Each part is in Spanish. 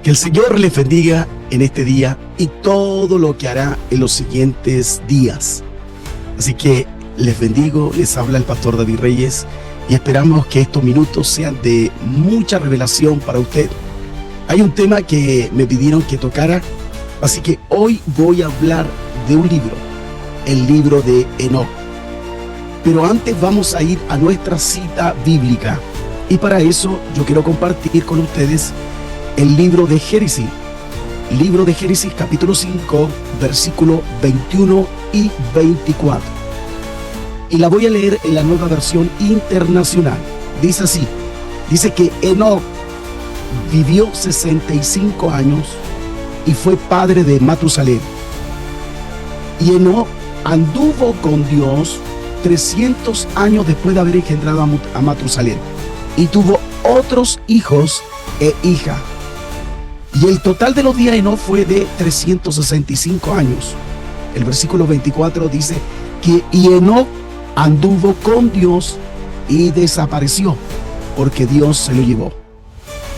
Que el Señor les bendiga en este día y todo lo que hará en los siguientes días. Así que les bendigo, les habla el pastor David Reyes y esperamos que estos minutos sean de mucha revelación para usted. Hay un tema que me pidieron que tocara, así que hoy voy a hablar de un libro, el libro de Enoc. Pero antes vamos a ir a nuestra cita bíblica y para eso yo quiero compartir con ustedes el libro de Génesis. Libro de Génesis capítulo 5, versículo 21 y 24. Y la voy a leer en la Nueva Versión Internacional. Dice así, dice que Enoc vivió 65 años y fue padre de Matusalén. Y Enoc anduvo con Dios 300 años después de haber engendrado a Matusalén. Y tuvo otros hijos e hijas. Y el total de los días de Enoc fue de 365 años. El versículo 24 dice que Enoc anduvo con Dios y desapareció, porque Dios se lo llevó.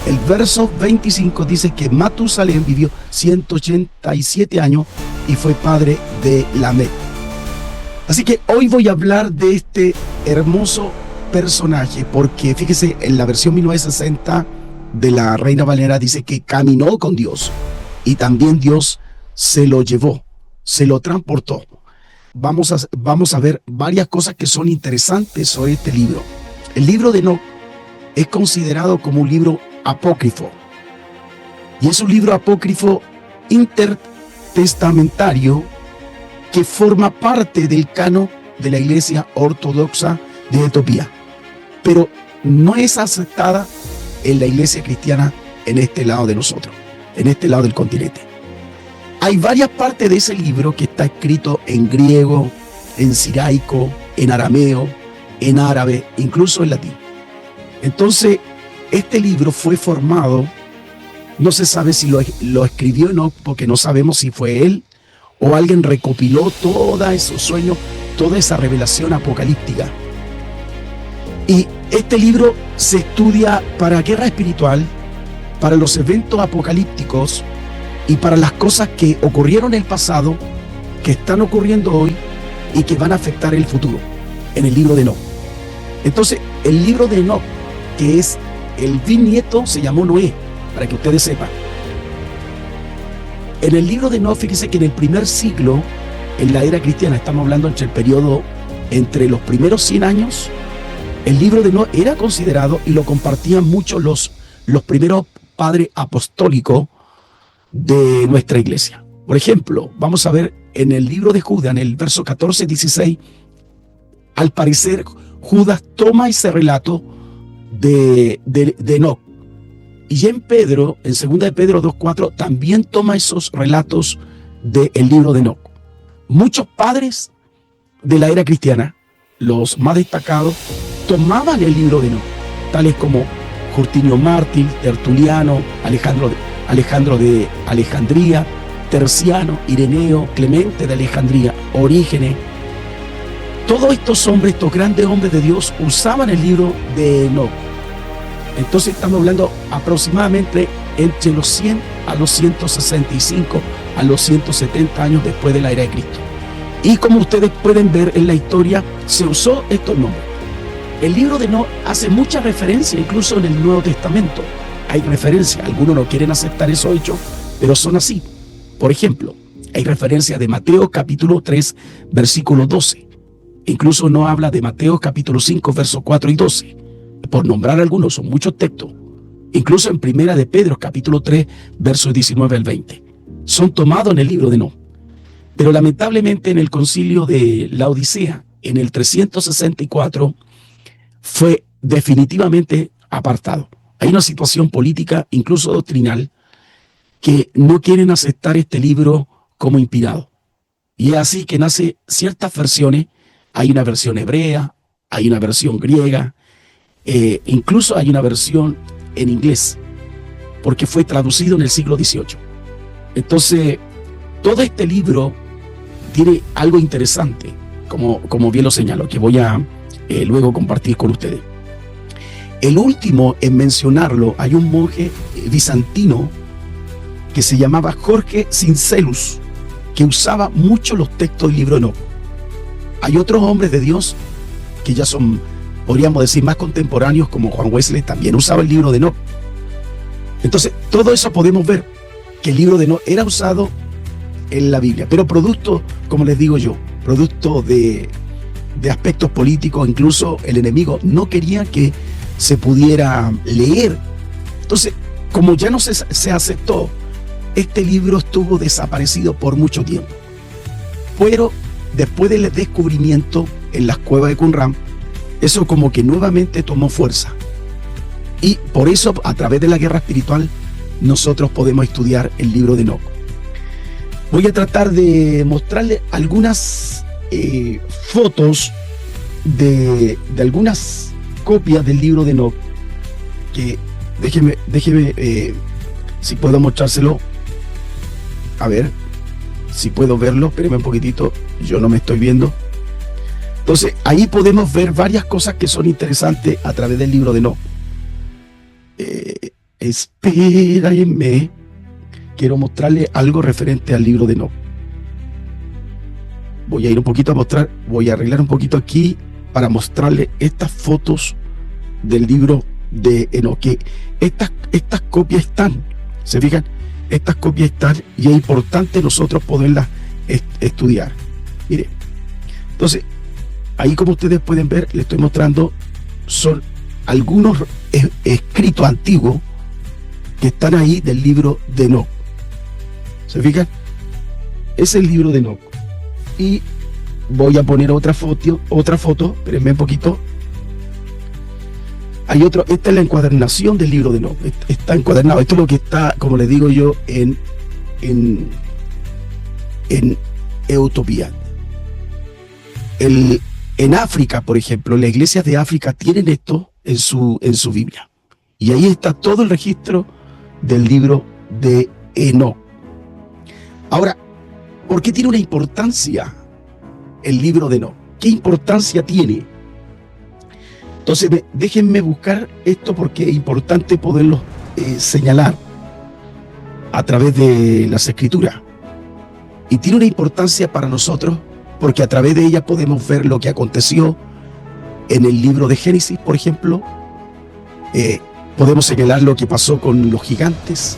El verso 25 dice que Matusalén vivió 187 años y fue padre de Lamec. Así que hoy voy a hablar de este hermoso personaje, porque fíjese, en la versión 1960 de la Reina Valera dice que caminó con Dios y también Dios se lo llevó, se lo transportó. Vamos a ver varias cosas que son interesantes sobre este libro. El libro de Enoc es considerado como un libro apócrifo y es un libro apócrifo intertestamentario que forma parte del canon de la Iglesia Ortodoxa de Etiopía, pero no es aceptada en la iglesia cristiana en este lado de nosotros, en este lado del continente. Hay varias partes de ese libro que está escrito en griego, en siraico, en arameo, en árabe, incluso en latín. Entonces, este libro fue formado, no se sabe si lo escribió Enoc, porque no sabemos si fue él o alguien recopiló todos esos sueños, toda esa revelación apocalíptica. Y este libro se estudia para guerra espiritual, para los eventos apocalípticos y para las cosas que ocurrieron en el pasado, que están ocurriendo hoy y que van a afectar el futuro, en el libro de Enoc. Entonces, el libro de Enoc, que es el bisnieto, se llamó Noé, para que ustedes sepan. En el libro de Enoc, fíjense que en el primer siglo, en la era cristiana, estamos hablando entre los primeros 100 años, el libro de Enoc era considerado y lo compartían mucho los primeros padres apostólicos de nuestra iglesia. Por ejemplo, vamos a ver en el libro de Judas, en el verso 14-16, al parecer Judas toma ese relato de Enoc. Y ya en Pedro, en 2 de Pedro 2:4, también toma esos relatos del libro de Enoc. Muchos padres de la era cristiana, los más destacados, tomaban el libro de Enoc, tales como Justinio Mártir, Tertuliano, Alejandro de Alejandría, Terciano, Ireneo, Clemente de Alejandría, Orígenes. Todos estos hombres, estos grandes hombres de Dios, usaban el libro de Enoc. Entonces estamos hablando aproximadamente entre los 100 a los 165 a los 170 años después de la era de Cristo. Y como ustedes pueden ver en la historia, se usó estos nombres. El libro de Enoc hace mucha referencia, incluso en el Nuevo Testamento. Hay referencia, algunos no quieren aceptar esos hechos, pero son así. Por ejemplo, hay referencia de Mateo capítulo 3, versículo 12. Incluso no habla de Mateo capítulo 5, versos 4 y 12. Por nombrar algunos, son muchos textos. Incluso en Primera de Pedro capítulo 3, versos 19 al 20. Son tomados en el libro de Enoc. Pero lamentablemente en el concilio de la Odisea, en el 364, fue definitivamente apartado. Hay una situación política, incluso doctrinal, que no quieren aceptar este libro como inspirado. Y es así que nace ciertas versiones. Hay una versión hebrea, hay una versión griega, incluso hay una versión en inglés, porque fue traducido en el siglo XVIII. Entonces, todo este libro tiene algo interesante, como bien lo señalo, que voy a luego compartir con ustedes. El último en mencionarlo, hay un monje bizantino que se llamaba Jorge Cincelus, que usaba mucho los textos del libro de Enoc. Hay otros hombres de Dios que ya son, podríamos decir, más contemporáneos, como Juan Wesley, también usaba el libro de Enoc. Entonces, todo eso podemos ver que el libro de Enoc era usado en la Biblia, pero producto, como les digo yo, producto de aspectos políticos. Incluso el enemigo no quería que se pudiera leer. Entonces, como ya no se aceptó, este libro estuvo desaparecido por mucho tiempo. Pero después del descubrimiento en las cuevas de Qumran, eso como que nuevamente tomó fuerza. Y por eso, a través de la guerra espiritual, nosotros podemos estudiar el libro de Enoc. Voy a tratar de mostrarles algunas fotos de algunas copias del libro de Enoc, que déjeme si puedo mostrárselo. A ver si puedo verlo, espérenme un poquitito, yo no me estoy viendo. Entonces ahí podemos ver varias cosas que son interesantes a través del libro de Enoc. Espérenme, quiero mostrarle algo referente al libro de Enoc. Voy a ir un poquito a mostrar, voy a arreglar un poquito aquí para mostrarle estas fotos del libro de Enoc. Que estas copias están, ¿se fijan? Estas copias están y es importante nosotros poderlas estudiar. Mire, entonces, ahí como ustedes pueden ver, les estoy mostrando, son algunos escritos antiguos que están ahí del libro de Enoc. ¿Se fijan? Es el libro de Enoc. Y voy a poner otra foto, espérenme un poquito. Hay otro, esta es la encuadernación del libro de Enoc. Está encuadernado. Esto es lo que está, como les digo yo, en Utopía. En África, por ejemplo, las iglesias de África tienen esto en su Biblia. Y ahí está todo el registro del libro de Enoc. Ahora, ¿por qué tiene una importancia el libro de Enoc? ¿Qué importancia tiene? Entonces, déjenme buscar esto porque es importante poderlo señalar a través de las escrituras. Y tiene una importancia para nosotros porque a través de ella podemos ver lo que aconteció en el libro de Génesis, por ejemplo. Podemos señalar lo que pasó con los gigantes,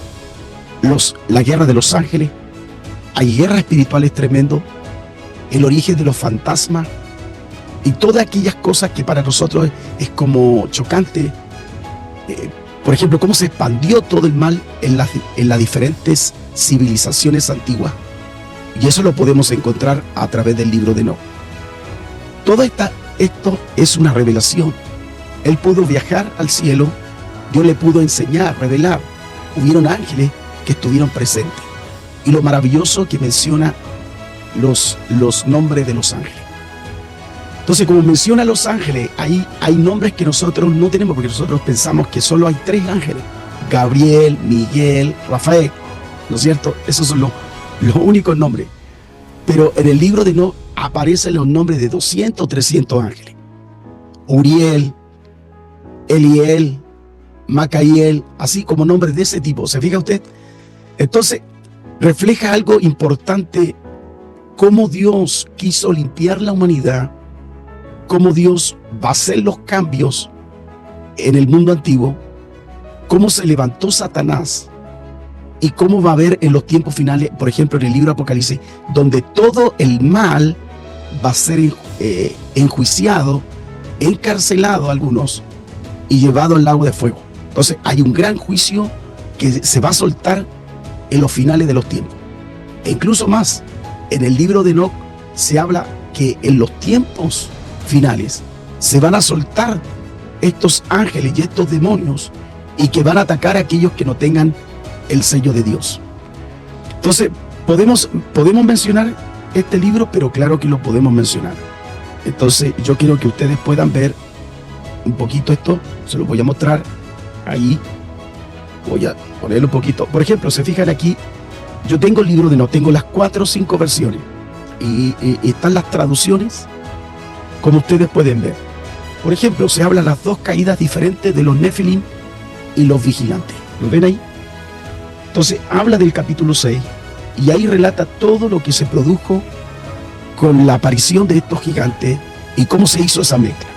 la guerra de los ángeles. Hay guerras espirituales tremendas, el origen de los fantasmas y todas aquellas cosas que para nosotros es como chocante. Por ejemplo, cómo se expandió todo el mal en las diferentes civilizaciones antiguas. Y eso lo podemos encontrar a través del libro de Enoc. Esto es una revelación. Él pudo viajar al cielo, Dios le pudo enseñar, revelar. Hubieron ángeles que estuvieron presentes. Y lo maravilloso que menciona los nombres de los ángeles. Entonces, como menciona los ángeles, hay nombres que nosotros no tenemos, porque nosotros pensamos que solo hay 3 ángeles: Gabriel, Miguel, Rafael, ¿no es cierto? Esos son los únicos nombres. Pero en el libro de Enoc aparecen los nombres de 200, 300 ángeles: Uriel, Eliel, Macaíel, así como nombres de ese tipo. ¿Se fija usted? Entonces, refleja algo importante, cómo Dios quiso limpiar la humanidad, cómo Dios va a hacer los cambios en el mundo antiguo, cómo se levantó Satanás y cómo va a haber en los tiempos finales, por ejemplo en el libro de Apocalipsis, donde todo el mal va a ser enjuiciado, encarcelado algunos y llevado al lago de fuego. Entonces hay un gran juicio que se va a soltar en los finales de los tiempos. E incluso más, en el libro de Enoc se habla que en los tiempos finales se van a soltar estos ángeles y estos demonios y que van a atacar a aquellos que no tengan el sello de Dios. Entonces podemos mencionar este libro, pero claro que lo podemos mencionar. Entonces yo quiero que ustedes puedan ver un poquito esto. Se lo voy a mostrar ahí. Voy a ponerlo un poquito. Por ejemplo, se fijan aquí, yo tengo el libro de Enoc, tengo las 4 o 5 versiones y están las traducciones, como ustedes pueden ver. Por ejemplo, se hablan las 2 caídas diferentes de los Nefilim y los vigilantes. ¿Lo ven ahí? Entonces habla del capítulo 6 y ahí relata todo lo que se produjo con la aparición de estos gigantes y cómo se hizo esa mezcla.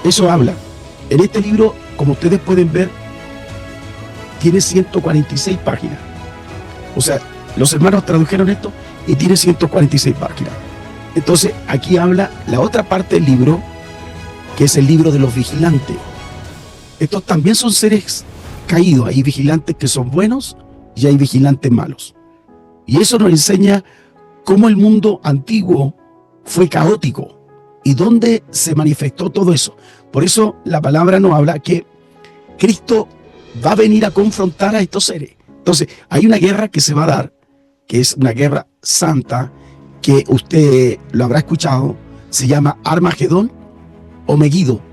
Eso habla. En este libro, como ustedes pueden ver, tiene 146 páginas. O sea, los hermanos tradujeron esto y tiene 146 páginas. Entonces, aquí habla la otra parte del libro, que es el libro de los vigilantes. Estos también son seres caídos. Hay vigilantes que son buenos y hay vigilantes malos. Y eso nos enseña cómo el mundo antiguo fue caótico y dónde se manifestó todo eso. Por eso la palabra nos habla que Cristo va a venir a confrontar a estos seres. Entonces, hay una guerra que se va a dar, que es una guerra santa, que usted lo habrá escuchado, se llama Armagedón o Megido.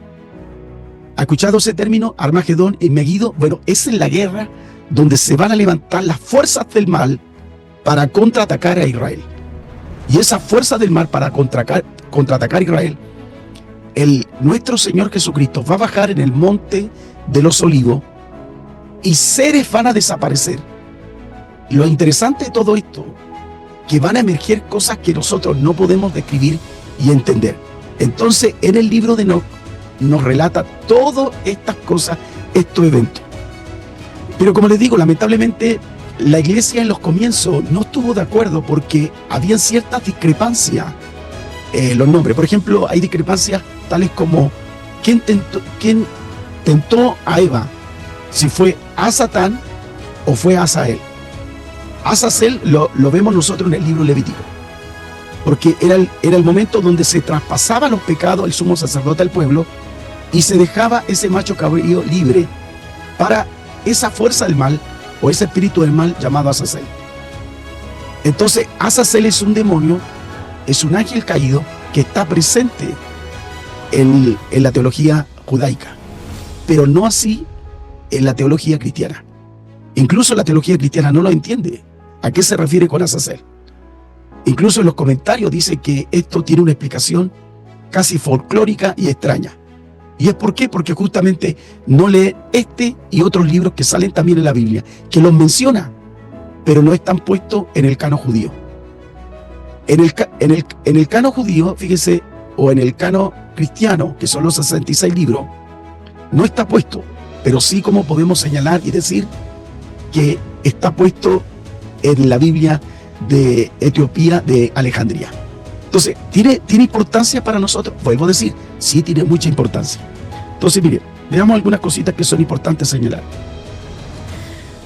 ¿Ha escuchado ese término, Armagedón y Megido? Bueno, esa es la guerra donde se van a levantar las fuerzas del mal para contraatacar a Israel. Y esa fuerza del mal para contraatacar a Israel, nuestro Señor Jesucristo va a bajar en el monte de los olivos y seres van a desaparecer. Y lo interesante de todo esto, que van a emerger cosas que nosotros no podemos describir y entender. Entonces, en el libro de Enoc nos relata todas estas cosas, estos eventos. Pero como les digo, lamentablemente, la iglesia en los comienzos no estuvo de acuerdo porque habían ciertas discrepancias en los nombres. Por ejemplo, hay discrepancias tales como ¿quién tentó a Eva? Si fue a Satán o fue a Azazel. Azazel lo vemos nosotros en el libro Levítico, porque era el momento donde se traspasaba los pecados al sumo sacerdote al pueblo y se dejaba ese macho cabrío libre para esa fuerza del mal o ese espíritu del mal llamado Azazel. Entonces, Azazel es un demonio, es un ángel caído que está presente en la teología judaica, pero no así en la teología cristiana. Incluso la teología cristiana no lo entiende. ¿A qué se refiere con Azazel? Incluso en los comentarios dice que esto tiene una explicación casi folclórica y extraña. ¿Y es por qué? Porque justamente no lee este y otros libros que salen también en la Biblia, que los menciona, pero no están puestos en el cano judío. En el cano judío, fíjese, o en el cano cristiano, que son los 66 libros, no está puesto, pero sí como podemos señalar y decir que está puesto en la Biblia de Etiopía, de Alejandría. Entonces, ¿tiene importancia para nosotros? Vuelvo a decir, sí tiene mucha importancia. Entonces, miren, veamos algunas cositas que son importantes señalar.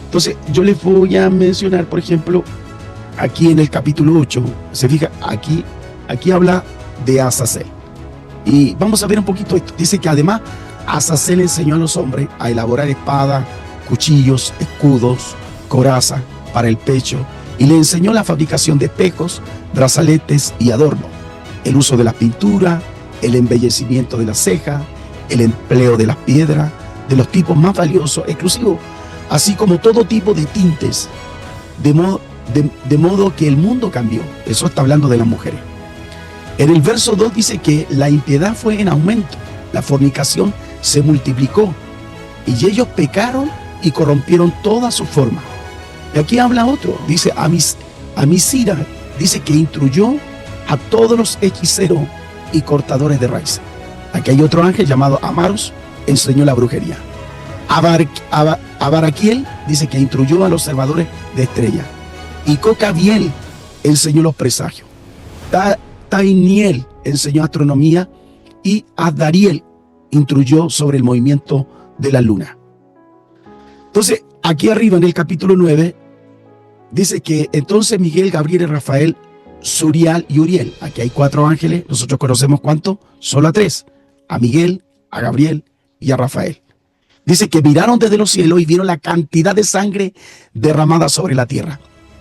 Entonces, yo les voy a mencionar, por ejemplo, aquí en el capítulo 8, se fija, aquí habla de Azazel. Y vamos a ver un poquito esto. Dice que además Azazel enseñó a los hombres a elaborar espadas, cuchillos, escudos, coraza para el pecho, y le enseñó la fabricación de espejos, brazaletes y adornos, el uso de la pintura, el embellecimiento de las cejas, el empleo de las piedras, de los tipos más valiosos, exclusivos, así como todo tipo de tintes, de modo que el mundo cambió. Eso está hablando de las mujeres. En el verso 2 dice que la impiedad fue en aumento, la fornicación se multiplicó, y ellos pecaron y corrompieron toda su forma. Y aquí habla otro, dice Amisira, dice que instruyó a todos los hechiceros y cortadores de raíces. Aquí hay otro ángel llamado Amaros, enseñó la brujería. Abaraquiel dice que instruyó a los observadores de estrellas. Y Cocabiel enseñó los presagios. Tainiel enseñó astronomía y Adariel instruyó sobre el movimiento de la luna. Entonces, aquí arriba en el capítulo 9, dice que entonces Miguel, Gabriel y Rafael, Suriel y Uriel. Aquí hay 4 ángeles, nosotros conocemos ¿cuántos? Solo a 3, a Miguel, a Gabriel y a Rafael. Dice que miraron desde los cielos y vieron la cantidad de sangre derramada sobre la tierra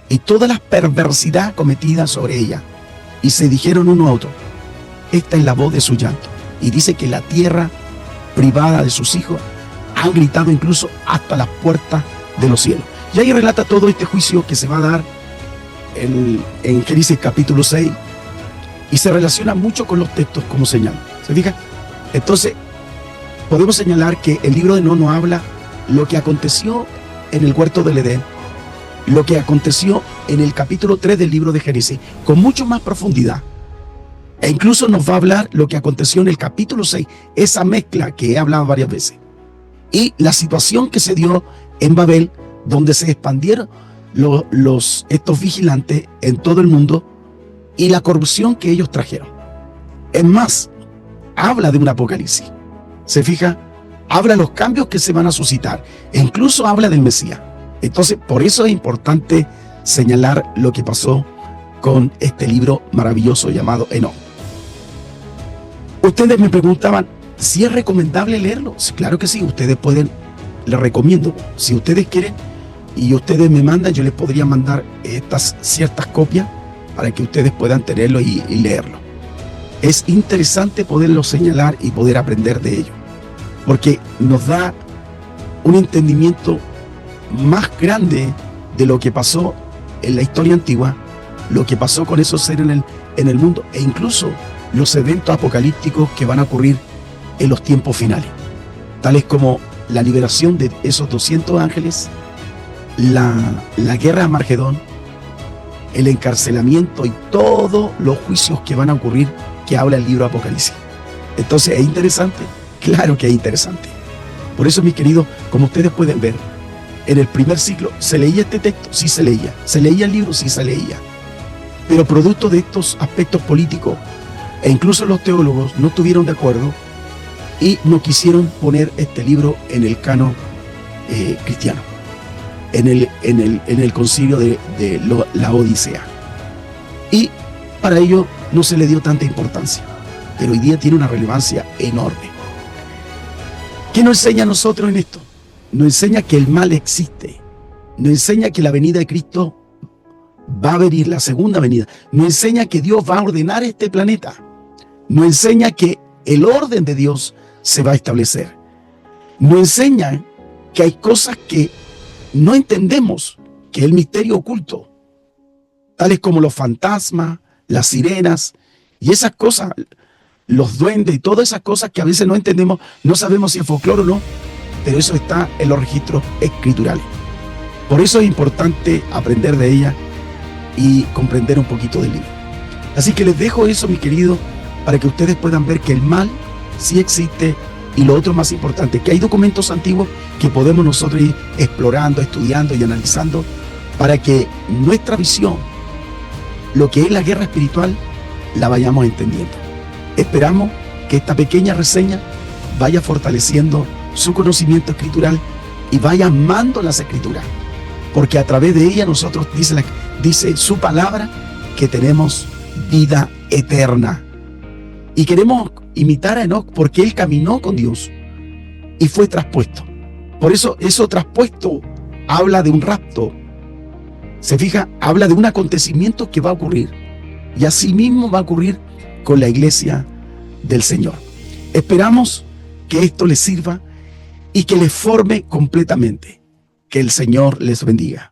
y toda la perversidad cometida sobre ella. Y se dijeron uno a otro, esta es la voz de su llanto. Y dice que la tierra, privada de sus hijos, han gritado incluso hasta las puertas de los cielos. Y ahí relata todo este juicio que se va a dar en Génesis capítulo 6 y se relaciona mucho con los textos como señal. ¿Se fija? Entonces, podemos señalar que el libro de Enoc nos habla lo que aconteció en el huerto del Edén, lo que aconteció en el capítulo 3 del libro de Génesis, con mucho más profundidad. E incluso nos va a hablar lo que aconteció en el capítulo 6, esa mezcla que he hablado varias veces. Y la situación que se dio en Babel, donde se expandieron estos vigilantes en todo el mundo y la corrupción que ellos trajeron. Es más, habla de un apocalipsis. ¿Se fija? Habla de los cambios que se van a suscitar. E incluso habla del Mesías. Entonces, por eso es importante señalar lo que pasó con este libro maravilloso llamado Enoc. Ustedes me preguntaban si es recomendable leerlo. Sí, claro que sí, ustedes pueden, les recomiendo. Si ustedes quieren y ustedes me mandan, yo les podría mandar estas ciertas copias para que ustedes puedan tenerlo y leerlo. Es interesante poderlo señalar y poder aprender de ello, porque nos da un entendimiento más grande de lo que pasó en la historia antigua, lo que pasó con esos seres en el mundo, e incluso los eventos apocalípticos que van a ocurrir en los tiempos finales, tales como la liberación de esos 200 ángeles, la guerra a Margedón, el encarcelamiento y todos los juicios que van a ocurrir que habla el libro Apocalipsis. Entonces, ¿es interesante? Claro que es interesante. Por eso, mis queridos, como ustedes pueden ver, en el primer siglo, ¿se leía este texto? Sí se leía. ¿Se leía el libro? Sí se leía. Pero producto de estos aspectos políticos, e incluso los teólogos no estuvieron de acuerdo y no quisieron poner este libro en el canon cristiano, en el concilio de la Odisea. Y para ello no se le dio tanta importancia, pero hoy día tiene una relevancia enorme. ¿Qué nos enseña a nosotros en esto? Nos enseña que el mal existe, nos enseña que la venida de Cristo va a venir, la segunda venida, nos enseña que Dios va a ordenar este planeta, nos enseña que el orden de Dios se va a establecer, nos enseña que hay cosas que no entendemos, que es el misterio oculto, tales como los fantasmas, las sirenas y esas cosas, los duendes y todas esas cosas que a veces no entendemos, no sabemos si es folclore o no, pero eso está en los registros escriturales. Por eso es importante aprender de ella y comprender un poquito del libro. Así que les dejo eso, mi querido, para que ustedes puedan ver que el mal sí existe, y lo otro más importante, que hay documentos antiguos que podemos nosotros ir explorando, estudiando y analizando para que nuestra visión, lo que es la guerra espiritual, la vayamos entendiendo. Esperamos que esta pequeña reseña vaya fortaleciendo su conocimiento escritural y vaya amando las escrituras, porque a través de ella nosotros, dice su palabra, que tenemos vida eterna. Y queremos imitar a Enoc porque él caminó con Dios y fue traspuesto. Por eso traspuesto habla de un rapto. Se fija, habla de un acontecimiento que va a ocurrir. Y así mismo va a ocurrir con la iglesia del Señor. Esperamos que esto les sirva y que les forme completamente. Que el Señor les bendiga.